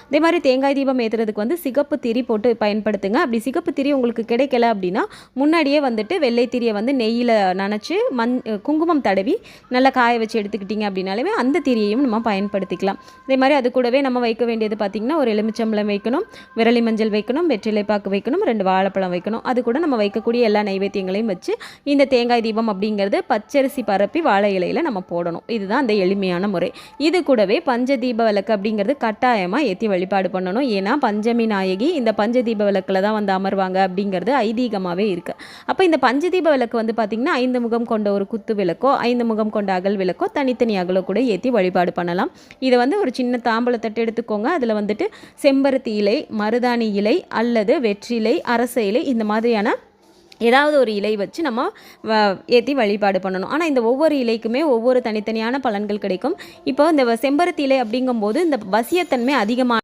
அதே மாதிரி தேங்காய் தீபம் ஏற்றுறதுக்கு வந்து சிகப்பு திரி போட்டு பயன்படுத்துங்க. அப்படி சிகப்பு திரி உங்களுக்கு கிடைக்கல அப்படின்னா முன்னாடியே வந்துட்டு வெள்ளை திரியை வந்து நெய்யில் நனைச்சி குங்குமம் தடவி நல்லா காய வச்சு எடுத்துக்கிட்டிங்க அப்படின்னாலுமே அந்த திரியையும் நம்ம பயன்படுத்திக்கலாம். அதே மாதிரி அது கூடவே நம்ம வைக்க வேண்டியது பார்த்திங்கன்னா ஒரு எலுமிச்சம்பழம் வைக்கணும், விரலி மஞ்சள் வைக்கணும், வெற்றிலைப்பாக்கு வைக்கணும், 2 வாழைப்பழம் வைக்கணும். அது கூட நம்ம வைக்கக்கூடிய எல்லா நைவேத்தியங்களையும் வச்சு இந்த தேங்காய் தீபம் அப்படிங்கிறது பச்சரிசி பரப்பி வாழை இலையில் நம்ம போடணும். இதுதான் அந்த எளிமையான முறை. இது கூடவே பஞ்ச தீப விளக்கு அப்படிங்கிறது கட்டாயமாக ஏற்றி வழிபாடு பண்ணணும். ஏன்னா பஞ்சமி நாயகி இந்த பஞ்சதீப விளக்கில் தான் வந்து அமர்வாங்க அப்படிங்கிறது ஐதீகமாகவே இருக்குது. அப்போ இந்த பஞ்சதீப விளக்கு வந்து பார்த்திங்கன்னா 5 முகம் கொண்ட ஒரு குத்து விளக்கோ 5 முகம் கொண்ட அகல் விளக்கோ தனித்தனி அகலோ கூட ஏற்றி வழிபாடு பண்ணலாம். இதை வந்து ஒரு சின்ன தாம்பூலத்தட்டு எடுத்துக்கோங்க. அதில் வந்துட்டு செம்பருத்தி இலை, மருதாணி இலை அல்லது வெற்றிலை, அரச இலை இந்த மாதிரியான ஏதாவது ஒரு இலை வச்சு நம்ம ஏற்றி வழிபாடு பண்ணணும். ஆனால் இந்த ஒவ்வொரு இலைக்குமே ஒவ்வொரு தனித்தனியான பலன்கள் கிடைக்கும். இப்போ இந்த செம்பருத்தி இலை அப்படிங்கும்போது இந்த வசியத்தன்மை அதிகமாக